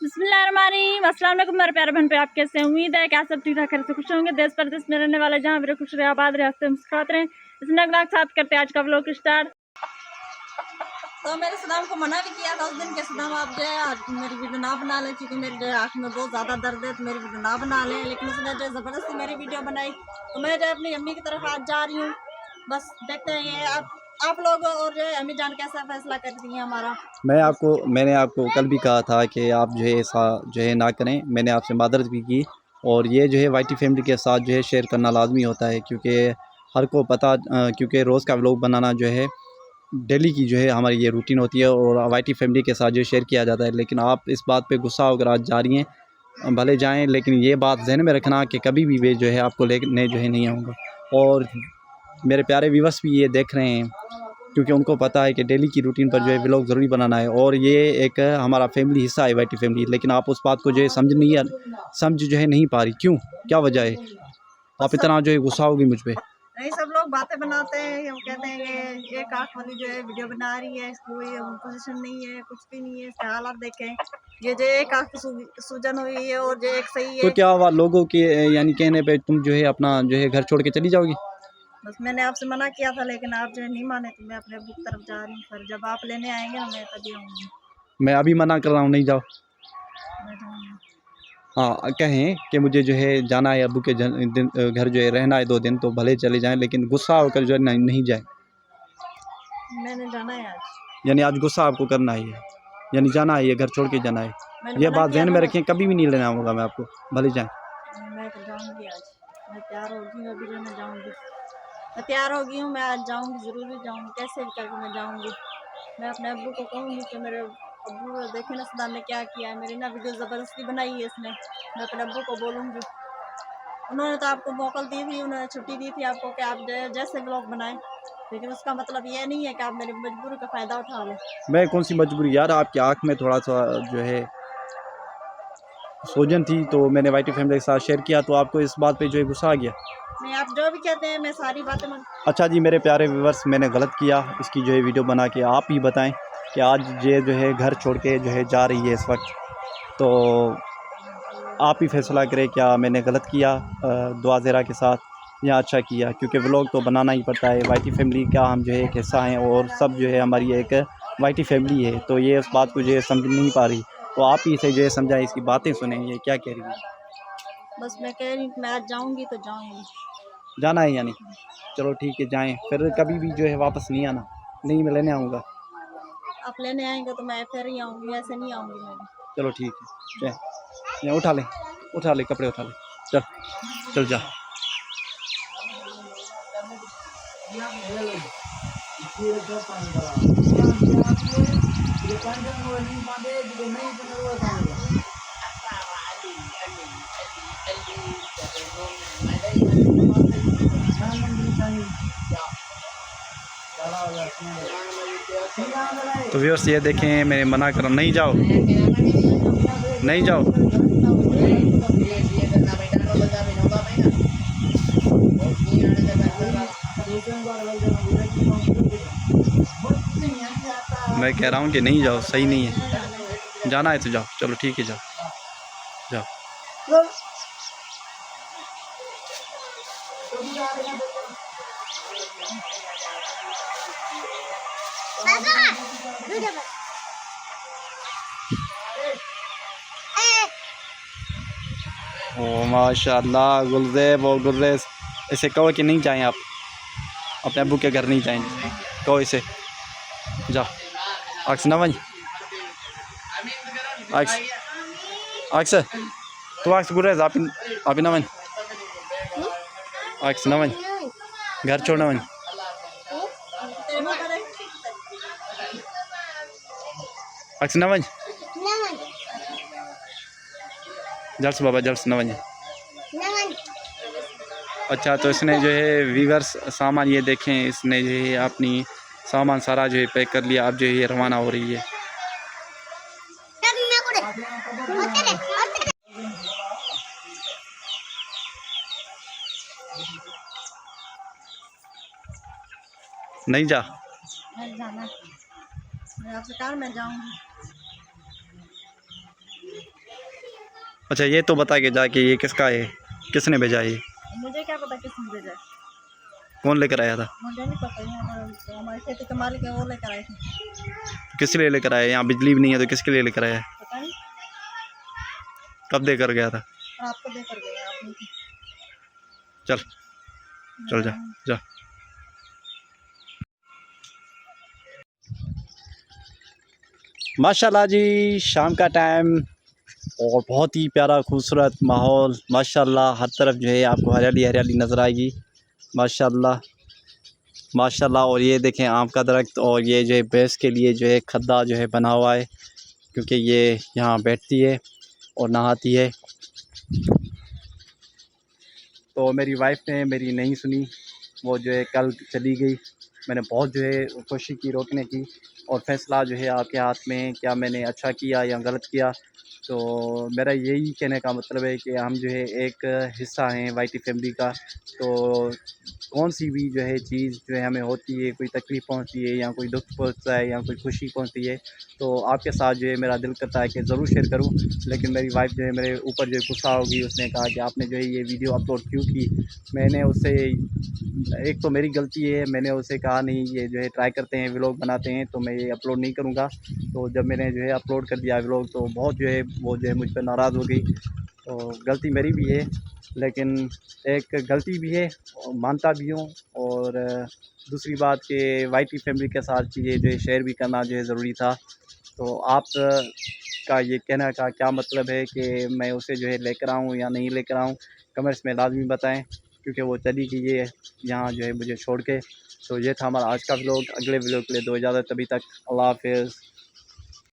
बिस्मिल्लाहिर्रहमानिर्रहीम। अस्सलाम वालेकुम मेरे प्यारे बहन पे, आप कैसे हैं? उम्मीद है कि आप सब ठीक ठाक से खुश होंगे। देश परदेश में रहने वाले जहाँ भी खुश रहे, आबाद रहे, हंसते मुस्कुराते रहें। इस नगनाक साथ करते आज का व्लॉग स्टार्ट। तो मेरे सदाम को मना भी किया था उस दिन के, सदाम आप जो है मेरी वीडियो ना बना ले, क्योंकि मेरी जो है आँख में बहुत ज़्यादा दर्द है, तो मेरी वीडियो ना बना ले। लेकिन उसने जो ज़बरदस्ती मेरी वीडियो बनाई, तो मैं जो अपनी अम्मी की तरफ आज जा रही हूँ। बस देखते हैं ये आप लोग और जो है अम्मी जान कैसा फैसला करती हैं हमारा। मैंने आपको कल भी कहा था कि आप जो है ऐसा जो है ना करें। मैंने आपसे मादरत भी की, और ये जो है वाईटी फैमिली के साथ जो है शेयर करना लाजमी होता है, क्योंकि हर को पता क्योंकि रोज़ का व्लॉग बनाना जो है डेली की जो है हमारी ये रूटीन होती है, और वाईटी फैमिली के साथ जो शेयर किया जाता है। लेकिन आप इस बात पे गुस्सा होकर आज जा रही हैं, भले जाएं, लेकिन ये बात जहन में रखना कि कभी भी वे जो है आपको लेने जो है नहीं आऊँगा। और मेरे प्यारे व्यूअर्स भी ये देख रहे हैं, क्योंकि उनको पता है कि डेली की रूटीन पर जो है व्लॉग ज़रूरी बनाना है, और ये एक हमारा फैमिली हिस्सा है वाईटी फैमिली। लेकिन आप उस बात को जो है समझ जो है नहीं पा रही। क्यों, क्या वजह है आप इतना जो है गुस्सा होगी मुझ पर? नहीं, सब लोग बातें बनाते हैं, हम कहते हैं कि एक आँख वाली जो है वीडियो बना रही है, इसको कोई पोजीशन नहीं है, कुछ भी नहीं है, इसके हालात देखें। ये जो एक आँख सूजन हुई है और जो एक सही तो है। क्या हुआ लोगों के यानी कहने पे तुम जो है अपना जो है घर छोड़ के चली जाओगी? बस मैंने आपसे मना किया था, लेकिन आप जो है नहीं माने, तो मैं अपने अब्बू की तरफ जा रही हूँ। फिर जब आप लेने आएंगे ना, मैं तभी आऊँगी। मैं अभी मना कर रहा हूँ, नहीं जाओ। मैं जाऊँगी। हाँ, कहें कि मुझे जो है जाना है अब्बू के घर जो है रहना है 2 दिन, तो भले चले जाएं, लेकिन गुस्सा होकर जो है नहीं जाए। मैंने जाना है आज। यानी आज गुस्सा आपको करना ही है, यानी जाना है, ये घर छोड़ के जाना है। मैंने ये मना बात किया ध्यान था में ना। रखें, कभी भी नहीं लेना होगा मैं आपको, भले जाएं। मैं तो जाऊँगी आज। मैं तैयार हो गई हूँ, अभी जो मैं जाऊँगी। मैं तैयार हो गई हूँ, मैं आज जाऊँगी, ज़रूर जाऊँगी, कैसे भी करके मैं जाऊँगी। मैं अपने अब्बू को कहूँगी कि मेरे अब्बू देखे ना सदाम ने क्या किया है, मेरी ना वीडियो ज़बरदस्ती बनाई है इसने। मैं अपने अब्बू को बोलूँगी। उन्होंने तो आपको मोकल दी थी, उन्होंने छुट्टी दी थी आपको कि आप जैसे ब्लॉग बनाएं, लेकिन उसका मतलब ये नहीं है कि आप मेरी मजबूरी का फ़ायदा उठा लें। मैं कौन सी मजबूरी यार, आपकी आँख में थोड़ा सा जो है सूजन थी, तो मैंने वाईटी फैमिली के साथ शेयर किया, तो आपको इस बात पे जो है गुस्सा आ गया। नहीं, आप जो भी कहते हैं मैं सारी बातें अच्छा जी मेरे प्यारे व्यूअर्स, मैंने गलत किया इसकी जो है वीडियो बना के। आप ही बताएं कि आज ये जो है घर छोड़ के जो है जा रही है इस वक्त, तो आप ही फैसला करें क्या मैंने गलत किया दुआ ज़ेरा के साथ, या अच्छा किया। क्योंकि व्लॉग तो बनाना ही पड़ता है, वाईटी फैमिली का हम जो है एक हिस्सा हैं, और सब जो है हमारी एक वाईटी फैमिली है। तो ये उस बात को जो है समझ नहीं पा रही, तो आप ही से जो है समझाएं, इसकी बातें सुने, ये क्या कह रही है। बस मैं कह रही हूँ मैं आज जाऊँगी तो जाऊँगी। जाना है यानी, चलो ठीक है जाएं, फिर कभी भी जो है वापस नहीं आना, नहीं मैं लेने आऊँगा। आप लेने आएंगे तो मैं फिर ही आऊँगी, ऐसे नहीं आऊँगी मैं भी। चलो ठीक है, चल उठा ले कपड़े उठा ले, चल चल जा। तो व्यूअर्स ये देखें, मैं मना कर रहा हूँ, नहीं जाओ, नहीं जाओ। मैं कह रहा हूँ कि नहीं जाओ, सही नहीं है, जाना है तो जाओ, चलो ठीक है जाओ जाओ। ओ माशाल्लाह गुलज़ैब और गुर्रेज, इसे कहो कि नहीं जाएं आप, अपने अब्बू के घर नहीं जाएंगे, कहो इसे जा। अक्स न वन अक्स अक्स तो अक्स गुर्रेज आप न वन अक्स न वन घर छोड़ न वन। अक्स न वन जल्स बाबा जल्स न वन। अच्छा, तो इसने जो है वीवर्स सामान ये देखें, इसने जो है अपनी सामान सारा जो है पैक कर लिया, अब जो है ये रवाना हो रही है। नहीं जा, मैं जाना, मैं आपसे कहा मैं जाऊँगी। अच्छा ये तो बता के जाके ये किसका है, किसने भेजा ये, मुझे क्या पता किसने भेजा है, कौन लेकर आया था, मुझे नहीं पता। यहाँ तो हमारे खेती के मालिक है, वो लेकर आए थे। किस लिए लेकर आया, यहाँ बिजली भी नहीं है तो किसके लिए लेकर आया, पता नहीं, कब देकर गया था, आपको देकर गए आपने। चल चल जा जा। माशाल्लाह जी, शाम का टाइम और बहुत ही प्यारा खूबसूरत माहौल, माशाल्लाह हर तरफ जो है आपको हरियाली हरियाली नज़र आएगी, माशाल्लाह माशाल्लाह। और ये देखें आम का दरख्त, और ये जो है भैंस के लिए जो है खद्दा जो है बना हुआ है, क्योंकि ये यहाँ बैठती है और नहाती है। तो मेरी वाइफ ने मेरी नहीं सुनी, वो जो है कल चली गई। मैंने बहुत जो है कोशिश की रोकने की, और फ़ैसला जो है आपके हाथ में है, क्या मैंने अच्छा किया या गलत किया। तो मेरा यही कहने का मतलब है कि हम जो है एक हिस्सा हैं वाईटी फैमिली का। तो कौन सी भी जो है चीज़ जो है हमें होती है, कोई तकलीफ़ पहुंचती है या कोई दुख पहुंचता है या कोई खुशी पहुंचती है, तो आपके साथ जो है मेरा दिल करता है कि ज़रूर शेयर करूं। लेकिन मेरी वाइफ जो है मेरे ऊपर जो है गुस्सा होगी, उसने कहा कि आपने जो है ये वीडियो अपलोड क्यों की। मैंने उससे, एक तो मेरी गलती है, मैंने उसे कहा नहीं ये जो है ट्राई करते हैं व्लॉग बनाते हैं तो मैं ये अपलोड नहीं करूँगा। तो जब मैंने जो है अपलोड कर दिया व्लॉग, तो बहुत जो है वो जो है मुझ पर नाराज़ हो गई। तो गलती मेरी भी है, लेकिन एक गलती भी है और मानता भी हूँ। और दूसरी बात कि वाईटी फैमिली के साथ चीज़ें जो है शेयर भी करना जो है ज़रूरी था। तो आप का ये कहने का क्या मतलब है कि मैं उसे जो है लेकर आऊँ या नहीं लेकर आऊँ, कमेंट्स में लाजमी बताएं, क्योंकि वो चली गई है यहाँ जो है मुझे छोड़ के। तो ये था हमारा आज का व्लॉग। अगले व्लॉग के लिए दो इजाज़त, तभी तक अल्लाह हाफ़िज़।